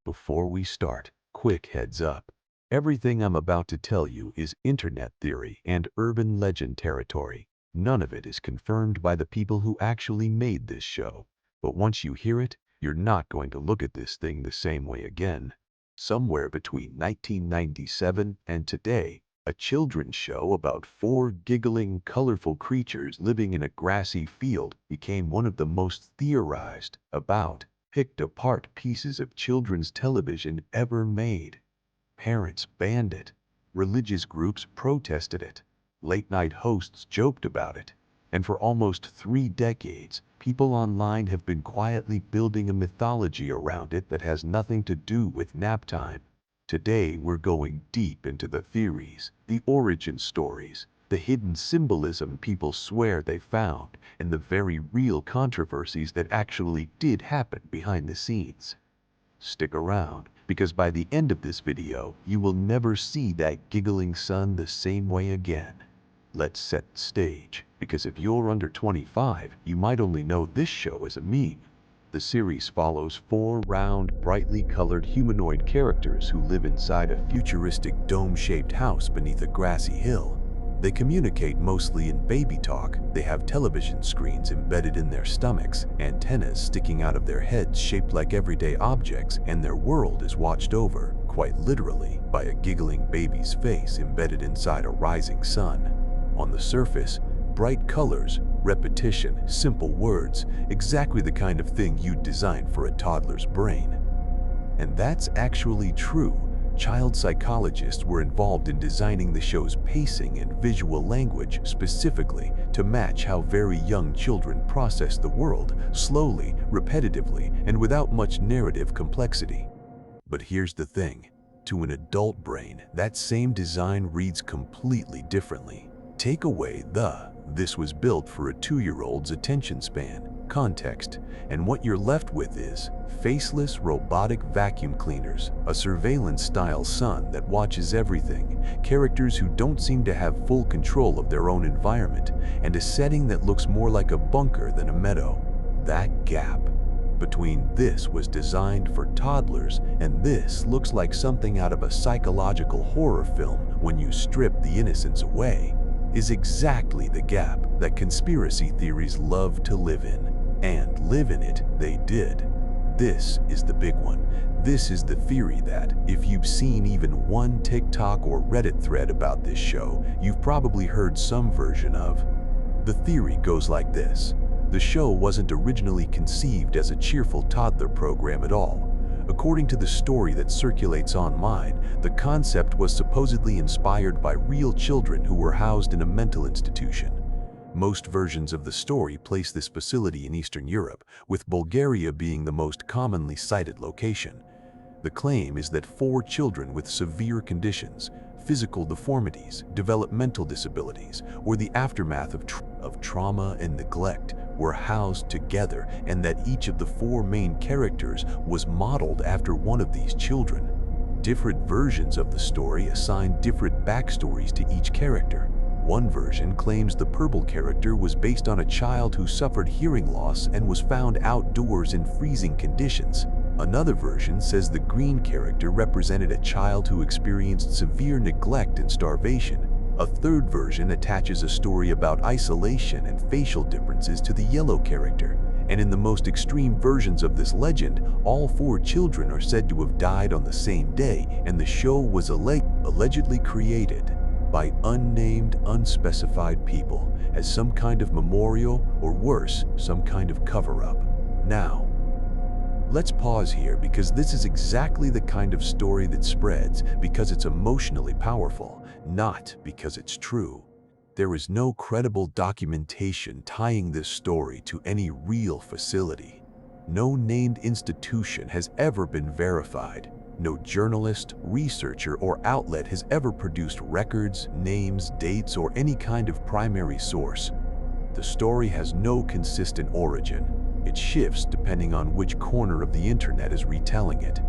Before we start, quick heads up. Everything I'm about to tell you is internet theory and urban legend territory. None of it is confirmed by the people who actually made this show. But once you hear it, you're not going to look at this thing the same way again. Somewhere between 1997 and today, a children's show about four giggling, colorful creatures living in a grassy field became one of the most theorized about, picked apart pieces of children's television ever made. Parents banned it. Religious groups protested it. Late-night hosts joked about it. And for almost 3 decades, people online have been quietly building a mythology around it that has nothing to do with nap time. Today, we're going deep into the theories, the origin stories, the hidden symbolism people swear they found, and the very real controversies that actually did happen behind the scenes. Stick around, because by the end of this video, you will never see that giggling sun the same way again. Let's set the stage, because if you're under 25, you might only know this show as a meme. The series follows four round, brightly colored humanoid characters who live inside a futuristic dome-shaped house beneath a grassy hill. They communicate mostly in baby talk. They have television screens embedded in their stomachs, antennas sticking out of their heads shaped like everyday objects, and their world is watched over, quite literally, by a giggling baby's face embedded inside a rising sun. On the surface, bright colors, repetition, simple words, exactly the kind of thing you'd design for a toddler's brain. And that's actually true. Child psychologists were involved in designing the show's pacing and visual language specifically to match how very young children process the world, slowly, repetitively, and without much narrative complexity. But here's the thing. To an adult brain, that same design reads completely differently. Take away the "this was built for a 2-year-old's attention span" context, and what you're left with is faceless robotic vacuum cleaners, a surveillance-style sun that watches everything, characters who don't seem to have full control of their own environment, and a setting that looks more like a bunker than a meadow. That gap between "this was designed for toddlers" and "this looks like something out of a psychological horror film when you strip the innocence away" is exactly the gap that conspiracy theories love to live in. And live in it they did. This is the big one. This is the theory that, if you've seen even one TikTok or Reddit thread about this show, you've probably heard some version of. The theory goes like this. The show wasn't originally conceived as a cheerful toddler program at all. According to the story that circulates online, the concept was supposedly inspired by real children who were housed in a mental institution. Most versions of the story place this facility in Eastern Europe, with Bulgaria being the most commonly cited location. The claim is that 4 children with severe conditions, physical deformities, developmental disabilities, or the aftermath of trauma and neglect were housed together, and that each of the 4 main characters was modeled after one of these children. Different versions of the story assign different backstories to each character. One version claims the purple character was based on a child who suffered hearing loss and was found outdoors in freezing conditions. Another version says the green character represented a child who experienced severe neglect and starvation. A third version attaches a story about isolation and facial differences to the yellow character. And in the most extreme versions of this legend, all 4 children are said to have died on the same day, and the show was allegedly created by unnamed, unspecified people as some kind of memorial, or worse, some kind of cover-up. Now, let's pause here, because this is exactly the kind of story that spreads because it's emotionally powerful, not because it's true. There is no credible documentation tying this story to any real facility. No named institution has ever been verified. No journalist, researcher, or outlet has ever produced records, names, dates, or any kind of primary source. The story has no consistent origin. It shifts depending on which corner of the internet is retelling it.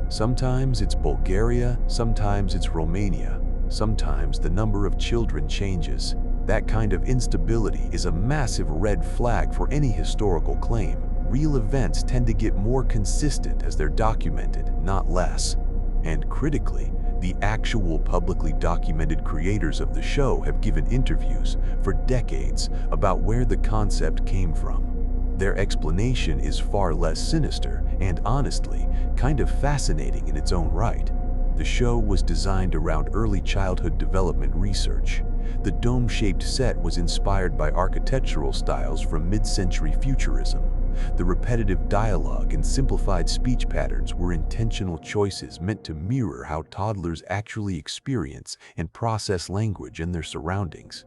Sometimes it's Bulgaria, sometimes it's Romania, sometimes the number of children changes. That kind of instability is a massive red flag for any historical claim. real events tend to get more consistent as they're documented, not less. And critically, the actual publicly documented creators of the show have given interviews for decades about where the concept came from. Their explanation is far less sinister and, honestly, kind of fascinating in its own right. The show was designed around early childhood development research. The dome-shaped set was inspired by architectural styles from mid-century futurism. The repetitive dialogue and simplified speech patterns were intentional choices meant to mirror how toddlers actually experience and process language in their surroundings.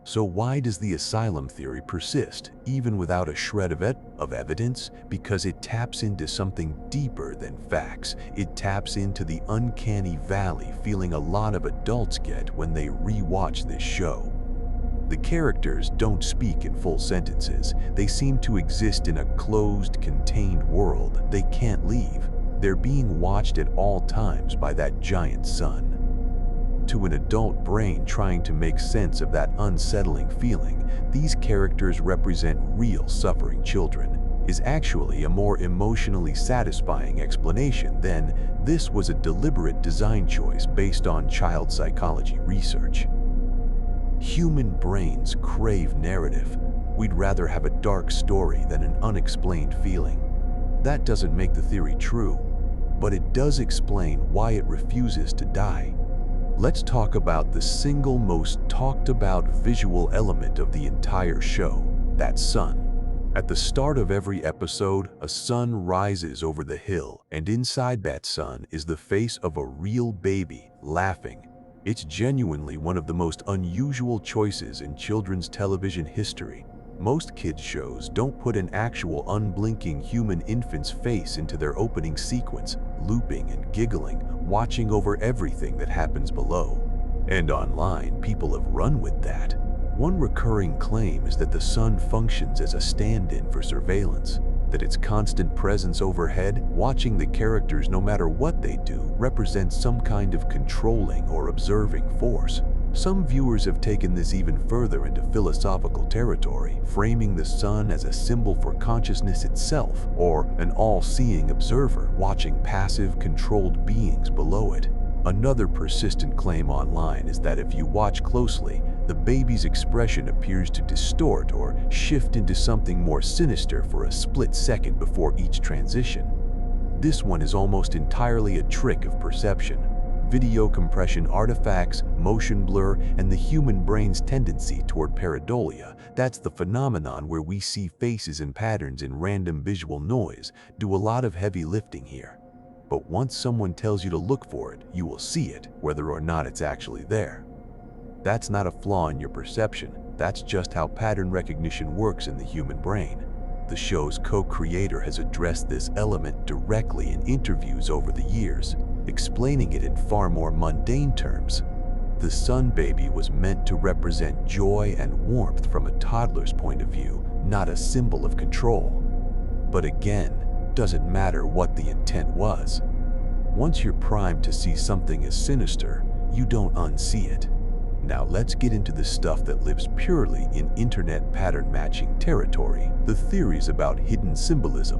So why does the asylum theory persist, even without a shred of evidence? Because it taps into something deeper than facts. It taps into the uncanny valley feeling a lot of adults get when they re-watch this show. The characters don't speak in full sentences. They seem to exist in a closed, contained world they can't leave. They're being watched at all times by that giant sun. To an adult brain trying to make sense of that unsettling feeling, these characters represent real suffering children, is actually a more emotionally satisfying explanation than this was a deliberate design choice based on child psychology research. Human brains crave narrative. We'd rather have a dark story than an unexplained feeling. That doesn't make the theory true, but it does explain why it refuses to die. Let's talk about the single most talked about visual element of the entire show, that sun. At the start of every episode, a sun rises over the hill, and inside that sun is the face of a real baby, laughing. It's genuinely one of the most unusual choices in children's television history. Most kids' shows don't put an actual unblinking human infant's face into their opening sequence, looping and giggling, watching over everything that happens below. And online, people have run with that. One recurring claim is that the sun functions as a stand-in for surveillance, that its constant presence overhead, watching the characters no matter what they do, represents some kind of controlling or observing force. Some viewers have taken this even further into philosophical territory, framing the sun as a symbol for consciousness itself, or an all-seeing observer watching passive, controlled beings below it. Another persistent claim online is that if you watch closely, the baby's expression appears to distort or shift into something more sinister for a split second before each transition. This one is almost entirely a trick of perception. Video compression artifacts, motion blur, and the human brain's tendency toward pareidolia, that's the phenomenon where we see faces and patterns in random visual noise, do a lot of heavy lifting here. But once someone tells you to look for it, you will see it, whether or not it's actually there. That's not a flaw in your perception, that's just how pattern recognition works in the human brain. The show's co-creator has addressed this element directly in interviews over the years, explaining it in far more mundane terms. The sun baby was meant to represent joy and warmth from a toddler's point of view, not a symbol of control. But again, doesn't matter what the intent was. Once you're primed to see something as sinister, you don't unsee it. Now let's get into the stuff that lives purely in internet pattern matching territory, the theories about hidden symbolism.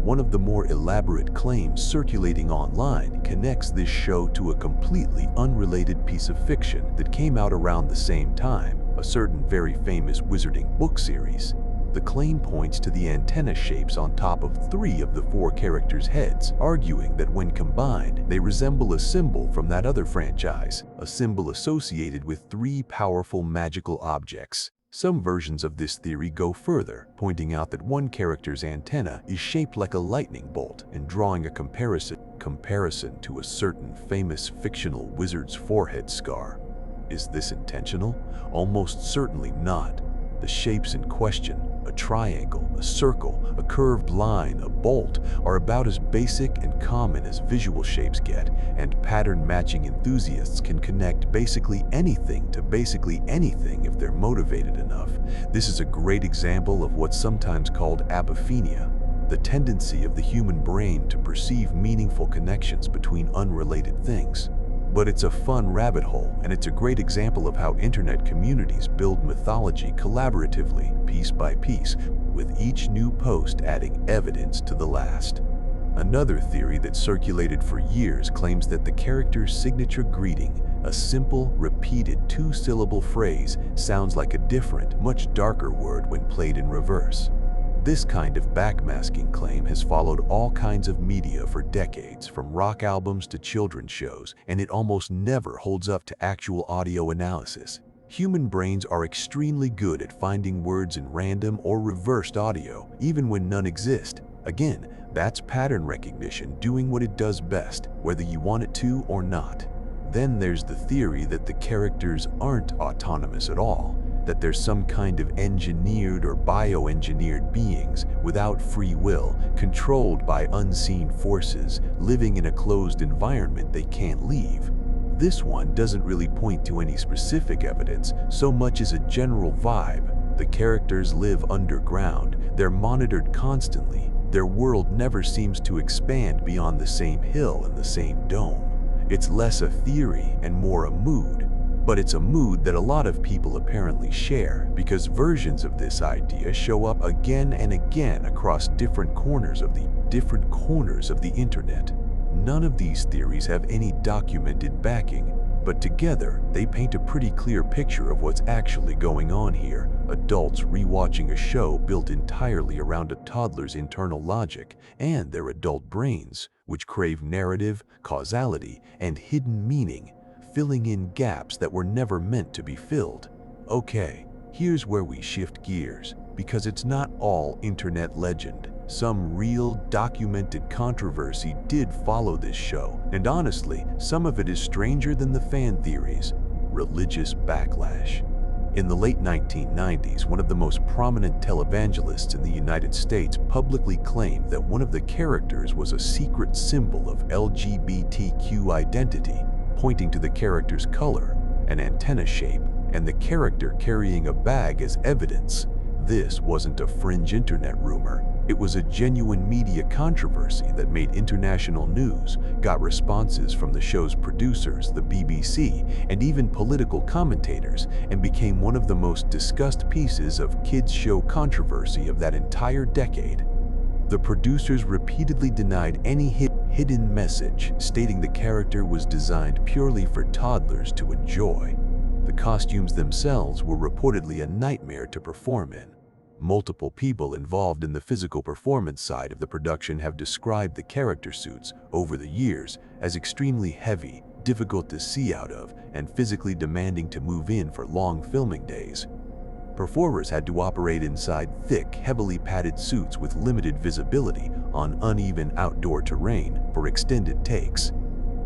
One of the more elaborate claims circulating online connects this show to a completely unrelated piece of fiction that came out around the same time, a certain very famous wizarding book series. The claim points to the antenna shapes on top of 3 of the 4 characters' heads, arguing that when combined, they resemble a symbol from that other franchise, a symbol associated with 3 powerful magical objects. Some versions of this theory go further, pointing out that one character's antenna is shaped like a lightning bolt and drawing a comparison to a certain famous fictional wizard's forehead scar. Is this intentional? Almost certainly not. The shapes in question, a triangle, a circle, a curved line, a bolt, are about as basic and common as visual shapes get, and pattern matching enthusiasts can connect basically anything to basically anything if they're motivated enough. This is a great example of what's sometimes called apophenia, the tendency of the human brain to perceive meaningful connections between unrelated things. But it's a fun rabbit hole, and it's a great example of how internet communities build mythology collaboratively, piece by piece, with each new post adding evidence to the last. Another theory that circulated for years claims that the character's signature greeting, a simple, repeated two-syllable phrase, sounds like a different, much darker word when played in reverse. This kind of backmasking claim has followed all kinds of media for decades, from rock albums to children's shows, and it almost never holds up to actual audio analysis. Human brains are extremely good at finding words in random or reversed audio, even when none exist. Again, that's pattern recognition doing what it does best, whether you want it to or not. Then there's the theory that the characters aren't autonomous at all, that there's some kind of engineered or bioengineered beings without free will, controlled by unseen forces, living in a closed environment they can't leave. This one doesn't really point to any specific evidence so much as a general vibe. The characters live underground, they're monitored constantly, their world never seems to expand beyond the same hill and the same dome. It's less a theory and more a mood, but it's a mood that a lot of people apparently share because versions of this idea show up again and again across different corners of the internet. None of these theories have any documented backing, but together they paint a pretty clear picture of what's actually going on here. Adults rewatching a show built entirely around a toddler's internal logic and their adult brains, which crave narrative, causality, and hidden meaning, filling in gaps that were never meant to be filled. Okay, here's where we shift gears, because it's not all internet legend. Some real, documented controversy did follow this show, and honestly, some of it is stranger than the fan theories. Religious backlash. In the late 1990s, one of the most prominent televangelists in the United States publicly claimed that one of the characters was a secret symbol of LGBTQ identity, pointing to the character's color, an antenna shape, and the character carrying a bag as evidence. This wasn't a fringe internet rumor. It was a genuine media controversy that made international news, got responses from the show's producers, the BBC, and even political commentators, and became one of the most discussed pieces of kids' show controversy of that entire decade. The producers repeatedly denied any hidden message, stating the character was designed purely for toddlers to enjoy. The costumes themselves were reportedly a nightmare to perform in. Multiple people involved in the physical performance side of the production have described the character suits over the years as extremely heavy, difficult to see out of, and physically demanding to move in for long filming days. Performers had to operate inside thick, heavily padded suits with limited visibility on uneven outdoor terrain for extended takes.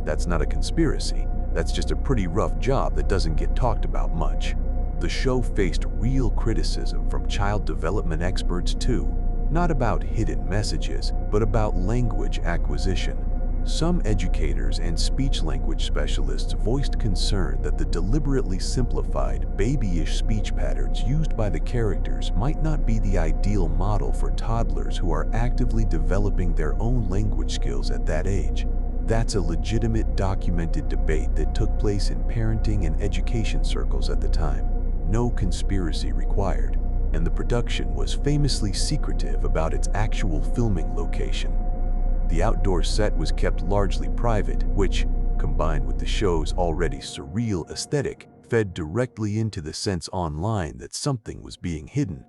That's not a conspiracy, that's just a pretty rough job that doesn't get talked about much. The show faced real criticism from child development experts too, not about hidden messages, but about language acquisition. Some educators and speech-language specialists voiced concern that the deliberately simplified, babyish speech patterns used by the characters might not be the ideal model for toddlers who are actively developing their own language skills at that age. That's a legitimate, documented debate that took place in parenting and education circles at the time. No conspiracy required, and the production was famously secretive about its actual filming location. The outdoor set was kept largely private, which, combined with the show's already surreal aesthetic, fed directly into the sense online that something was being hidden.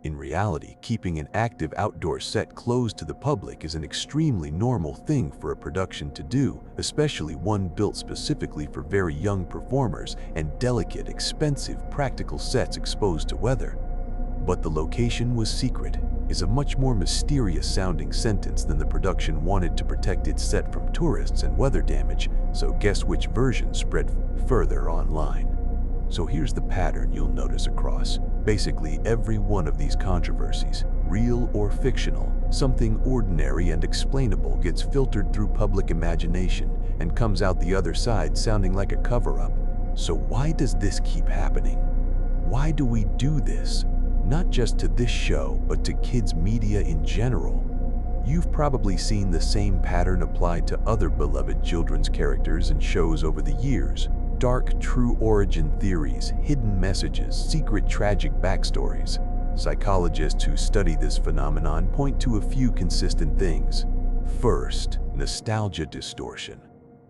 In reality, keeping an active outdoor set closed to the public is an extremely normal thing for a production to do, especially one built specifically for very young performers and delicate, expensive, practical sets exposed to weather. But the location was secret is a much more mysterious-sounding sentence than the production wanted to protect its set from tourists and weather damage, so guess which version spread further online. So here's the pattern you'll notice across basically every one of these controversies, real or fictional. Something ordinary and explainable gets filtered through public imagination and comes out the other side sounding like a cover-up. So why does this keep happening? Why do we do this? Not just to this show, but to kids' media in general. You've probably seen the same pattern applied to other beloved children's characters and shows over the years. Dark, true origin theories, hidden messages, secret tragic backstories. Psychologists who study this phenomenon point to a few consistent things. First, nostalgia distortion.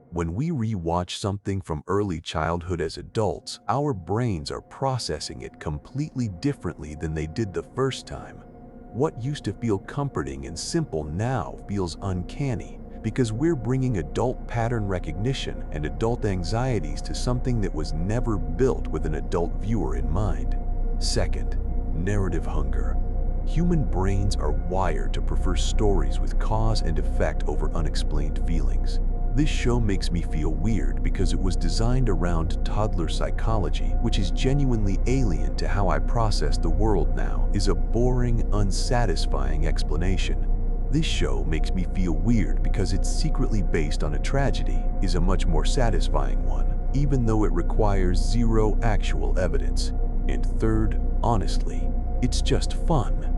When we re-watch something from early childhood as adults, our brains are processing it completely differently than they did the first time. What used to feel comforting and simple now feels uncanny, because we're bringing adult pattern recognition and adult anxieties to something that was never built with an adult viewer in mind. Second, narrative hunger. Human brains are wired to prefer stories with cause and effect over unexplained feelings. This show makes me feel weird because it was designed around toddler psychology, which is genuinely alien to how I process the world now, is a boring, unsatisfying explanation. This show makes me feel weird because it's secretly based on a tragedy, is a much more satisfying one, even though it requires zero actual evidence. And third, honestly, it's just fun.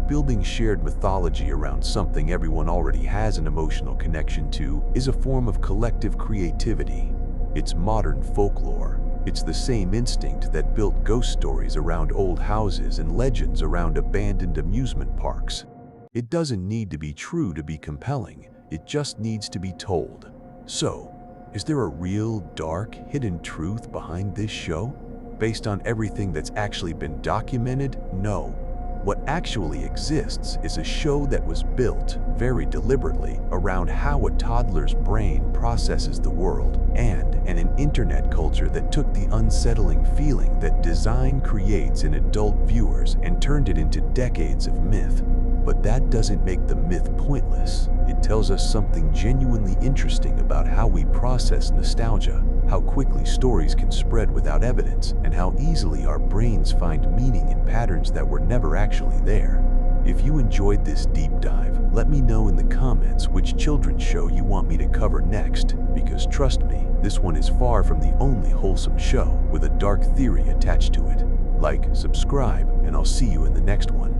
Building shared mythology around something everyone already has an emotional connection to is a form of collective creativity. It's modern folklore. It's the same instinct that built ghost stories around old houses and legends around abandoned amusement parks. It doesn't need to be true to be compelling, it just needs to be told. So, is there a real, dark, hidden truth behind this show? Based on everything that's actually been documented? No. What actually exists is a show that was built, very deliberately, around how a toddler's brain processes the world, and an internet culture that took the unsettling feeling that design creates in adult viewers and turned it into decades of myth. But that doesn't make the myth pointless. It tells us something genuinely interesting about how we process nostalgia, how quickly stories can spread without evidence, and how easily our brains find meaning in patterns that were never actually there. If you enjoyed this deep dive, let me know in the comments which children's show you want me to cover next, because trust me, this one is far from the only wholesome show with a dark theory attached to it. Like, subscribe, and I'll see you in the next one.